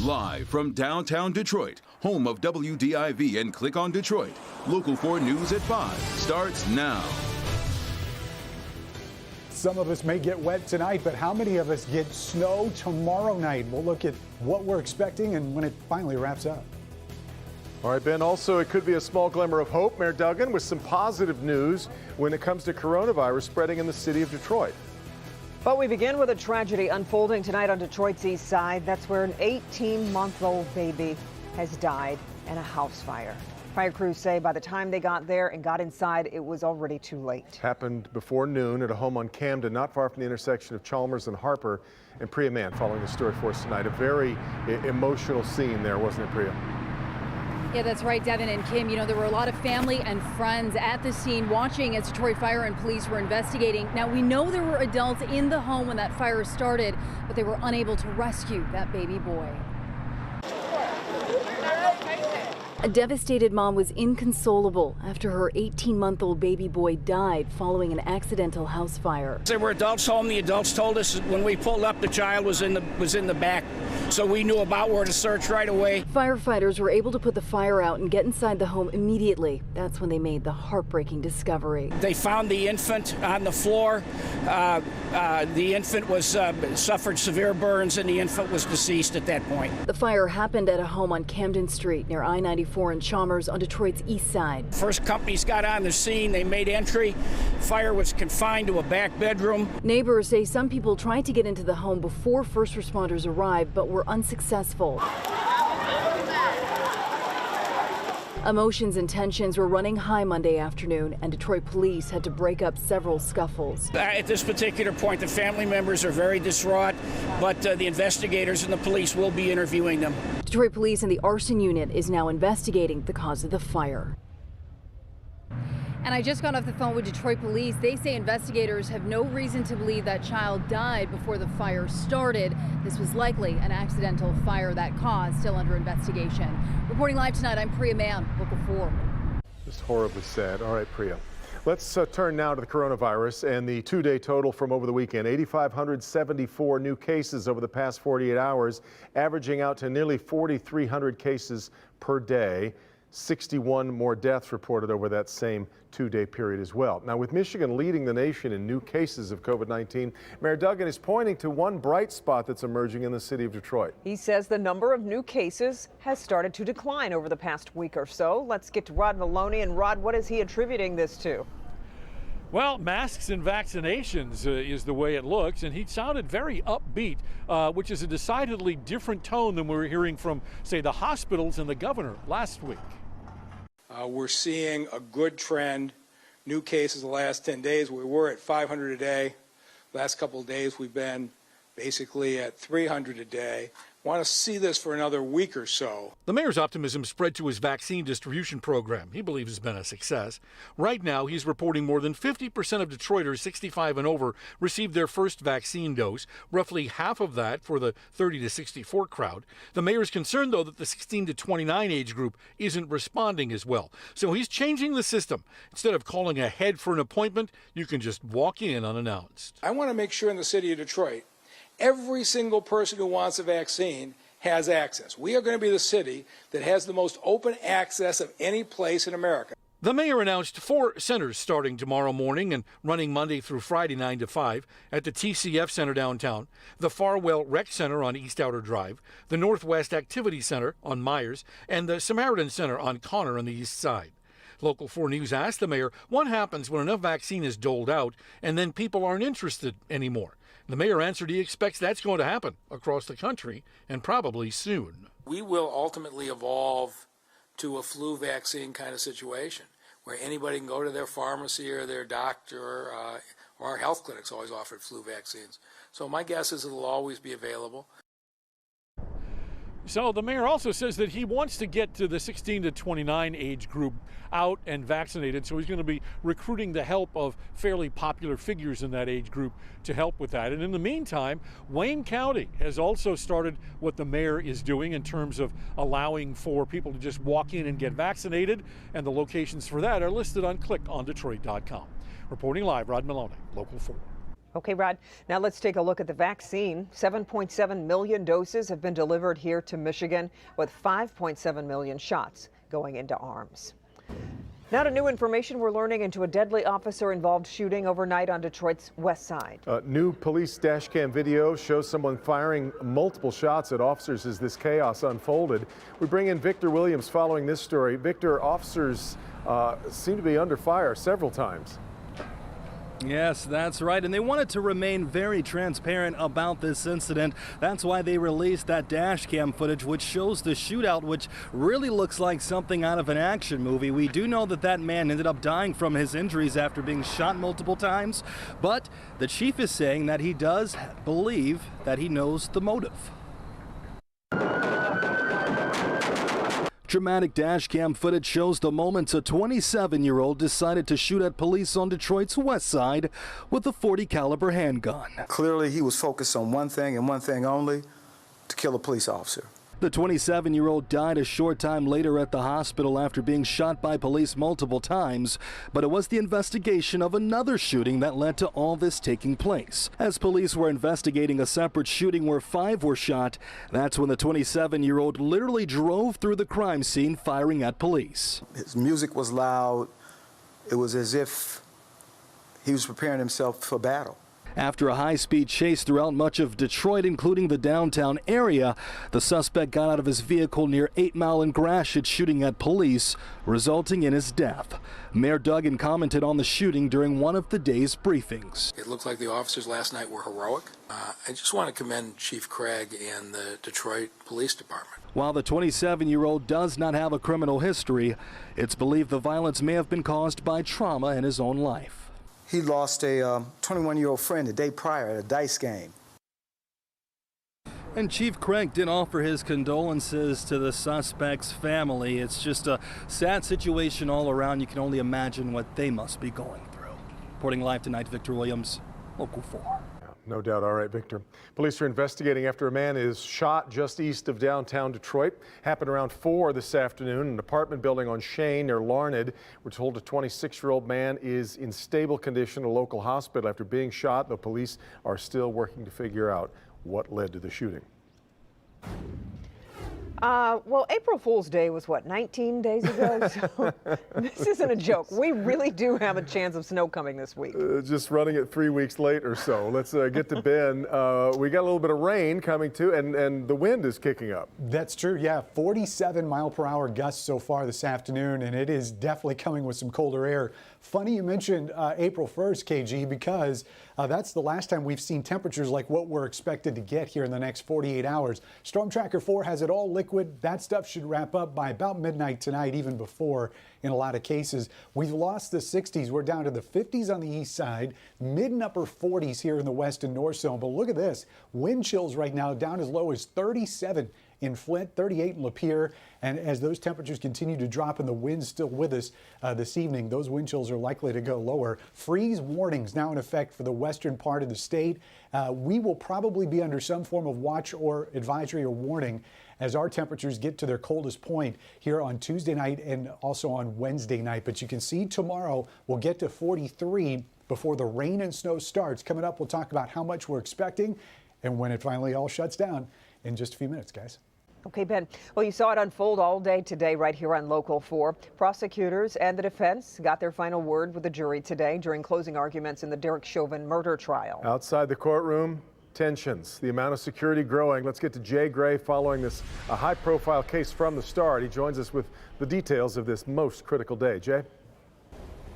Live from downtown Detroit, home of WDIV and Click on Detroit, Local 4 News at 5 starts now. Some of us may get wet tonight, but how many of us get snow tomorrow night? We'll look at what we're expecting and when it finally wraps up. All right, Ben, also it could be a small glimmer of hope. Mayor Duggan with some positive news when it comes to coronavirus spreading in the city of Detroit. But we begin with a tragedy unfolding tonight on Detroit's east side. That's where an 18-month-old baby has died in a house fire. Fire crews say by the time they got there and got inside, it was already too late. Happened before noon at a home on Camden, not far from the intersection of Chalmers and Harper. And Priya Mann following the story for us tonight. A very emotional scene there, wasn't it, Priya? Yeah, that's right, Devin and Kim. You know, there were a lot of family and friends at the scene watching as Detroit Fire and police were investigating. Now, we know there were adults in the home when that fire started, but they were unable to rescue that baby boy. A devastated mom was inconsolable after her 18-month-old baby boy died following an accidental house fire. There were adults home. The adults told us when we pulled up the child was in the back, so we knew about where to search right away. Firefighters were able to put the fire out and get inside the home immediately. That's when they made the heartbreaking discovery. They found the infant on the floor. The infant was suffered severe burns, and the infant was deceased at that point. The fire happened at a home on Camden Street near I-94 and Chalmers on Detroit's east side. First companies got on the scene. They made entry. Fire was confined to a back bedroom. Neighbors say some people tried to get into the home before first responders arrived, but were unsuccessful. Emotions and tensions were running high Monday afternoon, and Detroit police had to break up several scuffles. At this particular point, the family members are very distraught, but the investigators and the police will be interviewing them. Detroit police and the arson unit is now investigating the cause of the fire. And I just got off the phone with Detroit police. They say investigators have no reason to believe that child died before the fire started. This was likely an accidental fire. That cause still under investigation. Reporting live tonight, I'm Priya Mann, Local 4. Just horribly sad. All right, Priya. Let's turn now to the coronavirus and the two-day total from over the weekend. 8,574 new cases over the past 48 hours, averaging out to nearly 4,300 cases per day. 61 more deaths reported over that same two-day period as well. Now, with Michigan leading the nation in new cases of COVID-19, Mayor Duggan is pointing to one bright spot that's emerging in the city of Detroit. He says the number of new cases has started to decline over the past week or so. Let's get to Rod Maloney. And Rod, what is he attributing this to? Well, masks and vaccinations is the way it looks, and he sounded very upbeat, which is a decidedly different tone than we were hearing from, say, the hospitals and the governor last week. We're seeing a good trend. New cases the last 10 days. We were at 500 a day. Last couple of days we've been basically at 300 a day. Want to see this for another week or so. The mayor's optimism spread to his vaccine distribution program. He believes it's been a success. Right now, he's reporting more than 50% of Detroiters 65 and over received their first vaccine dose, roughly half of that for the 30 to 64 crowd. The mayor's concerned, though, that the 16 to 29 age group isn't responding as well. So he's changing the system. Instead of calling ahead for an appointment, you can just walk in unannounced. I want to make sure in the city of Detroit, every single person who wants a vaccine has access. We are going to be the city that has the most open access of any place in America. The mayor announced 4 centers starting tomorrow morning and running Monday through Friday 9 to 5 at the TCF Center downtown, the Farwell Rec Center on East Outer Drive, the Northwest Activity Center on Myers, and the Samaritan Center on Connor on the east side. Local 4 News asked the mayor what happens when enough vaccine is doled out and then people aren't interested anymore. The mayor answered he expects that's going to happen across the country and probably soon. We will ultimately evolve to a flu vaccine kind of situation where anybody can go to their pharmacy or their doctor or our health clinics always offered flu vaccines. So my guess is it'll always be available. So the mayor also says that he wants to get to the 16 to 29 age group out and vaccinated. So he's going to be recruiting the help of fairly popular figures in that age group to help with that. And in the meantime, Wayne County has also started what the mayor is doing in terms of allowing for people to just walk in and get vaccinated. And the locations for that are listed on clickondetroit.com. Reporting live, Rod Maloney, Local 4. Okay, Rod. Now let's take a look at the vaccine. 7.7 million doses have been delivered here to Michigan, with 5.7 million shots going into arms. Now to new information we're learning into a deadly officer-involved shooting overnight on Detroit's west side. New police dash cam video shows someone firing multiple shots at officers as this chaos unfolded. We bring in Victor Williams following this story. Victor, officers seem to be under fire several times. Yes, that's right. And they wanted to remain very transparent about this incident. That's why they released that dash cam footage, which shows the shootout, which really looks like something out of an action movie. We do know that that man ended up dying from his injuries after being shot multiple times. But the chief is saying that he does believe that he knows the motive. Dramatic dash cam footage shows the moments a 27-year-old decided to shoot at police on Detroit's west side with a .40 caliber handgun. Clearly, he was focused on one thing and one thing only: to kill a police officer. The 27-year-old died a short time later at the hospital after being shot by police multiple times, but it was the investigation of another shooting that led to all this taking place. As police were investigating a separate shooting where 5 were shot, that's when the 27-year-old literally drove through the crime scene firing at police. His music was loud. It was as if he was preparing himself for battle. After a high-speed chase throughout much of Detroit, including the downtown area, the suspect got out of his vehicle near 8 Mile and Gratiot, shooting at police, resulting in his death. Mayor Duggan commented on the shooting during one of the day's briefings. It looked like the officers last night were heroic. I just want to commend Chief Craig and the Detroit Police Department. While the 27-year-old does not have a criminal history, it's believed the violence may have been caused by trauma in his own life. He lost a 21-year-old friend the day prior at a dice game. And Chief Craig did offer his condolences to the suspect's family. It's just a sad situation all around. You can only imagine what they must be going through. Reporting live tonight, Victor Williams, Local 4. No doubt. All right, Victor. Police are investigating after a man is shot just east of downtown Detroit. Happened around 4 this afternoon in an apartment building on Shane near Larned. We're told a 26-year-old man is in stable condition at a local hospital after being shot. The police are still working to figure out what led to the shooting. Well, April Fool's Day was, what, 19 days ago? So this isn't a joke. We really do have a chance of snow coming this week. Just running it 3 weeks late or so. Let's get to Ben. We got a little bit of rain coming too, and the wind is kicking up. That's true, yeah. 47-mile-per-hour gusts so far this afternoon, and it is definitely coming with some colder air. Funny you mentioned April 1st, KG, because that's the last time we've seen temperatures like what we're expected to get here in the next 48 hours. Storm Tracker 4 has it all liquid. That stuff should wrap up by about midnight tonight, even before in a lot of cases. We've lost the 60s. We're down to the 50s on the east side, mid and upper 40s here in the west and north zone. But look at this. Wind chills right now down as low as 37 in Flint, 38 in Lapeer. And as those temperatures continue to drop and the wind's still with us this evening, those wind chills are likely to go lower. Freeze warnings now in effect for the western part of the state. We will probably be under some form of watch or advisory or warning as our temperatures get to their coldest point here on Tuesday night and also on Wednesday night. But you can see tomorrow we'll get to 43 before the rain and snow starts. Coming up, we'll talk about how much we're expecting and when it finally all shuts down in just a few minutes, guys. Okay, Ben. Well, you saw it unfold all day today right here on Local 4. Prosecutors and the defense got their final word with the jury today during closing arguments in the Derek Chauvin murder trial. Outside the courtroom, tensions, the amount of security growing. Let's get to Jay Gray following this high-profile case from the start. He joins us with the details of this most critical day. Jay?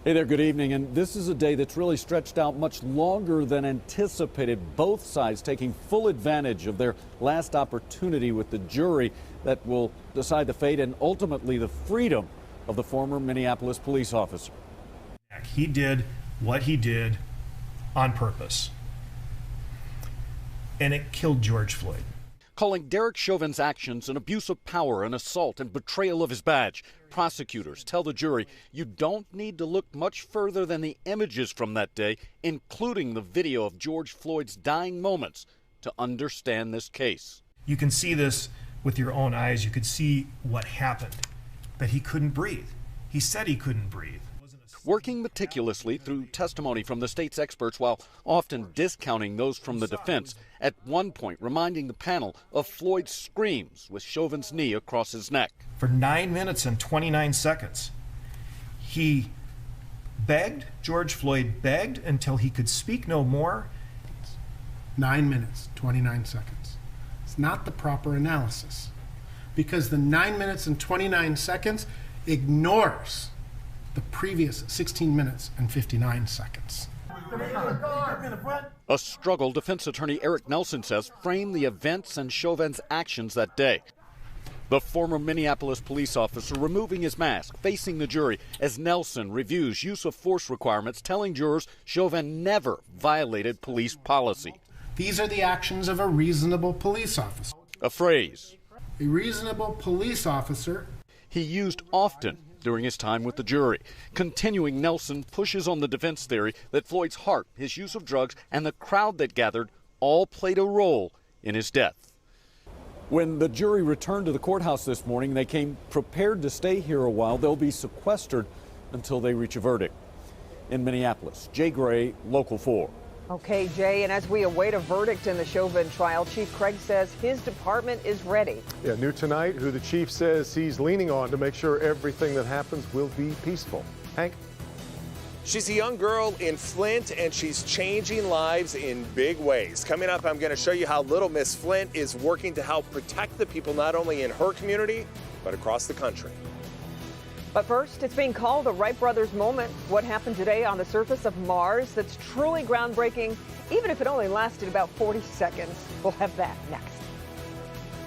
Hey there, good evening. And this is a day that's really stretched out much longer than anticipated. Both sides taking full advantage of their last opportunity with the jury that will decide the fate and ultimately the freedom of the former Minneapolis police officer. He did what he did on purpose, and it killed George Floyd. Calling Derek Chauvin's actions an abuse of power, an assault, and betrayal of his badge. Prosecutors tell the jury you don't need to look much further than the images from that day, including the video of George Floyd's dying moments, to understand this case. You can see this with your own eyes. You could see what happened, that he couldn't breathe. He said he couldn't breathe. working meticulously through testimony from the state's experts while often discounting those from the defense, at one point reminding the panel of Floyd's screams with Chauvin's knee across his neck. For 9 minutes and 29 seconds, he begged, George Floyd begged until he could speak no more. 9 minutes, 29 seconds. It's not the proper analysis because the 9 minutes and 29 seconds ignores the previous 16 minutes and 59 seconds. A struggle defense attorney Eric Nelson says framed the events and Chauvin's actions that day. The former Minneapolis police officer removing his mask, facing the jury as Nelson reviews use of force requirements, telling jurors Chauvin never violated police policy. These are the actions of a reasonable police officer. A phrase a reasonable police officer he used often during his time with the jury. Continuing, Nelson pushes on the defense theory that Floyd's heart, his use of drugs, and the crowd that gathered all played a role in his death. When the jury returned to the courthouse this morning, they came prepared to stay here a while. They'll be sequestered until they reach a verdict. In Minneapolis, Jay Gray, Local 4. Okay, Jay, and as we await a verdict in the Chauvin trial, Chief Craig says his department is ready. Yeah, new tonight, who the chief says he's leaning on to make sure everything that happens will be peaceful. Hank? She's a young girl in Flint, and she's changing lives in big ways. Coming up, I'm going to show you how Little Miss Flint is working to help protect the people not only in her community, but across the country. But first, it's being called the Wright brothers moment. What happened today on the surface of Mars that's truly groundbreaking, even if it only lasted about 40 seconds. We'll have that next.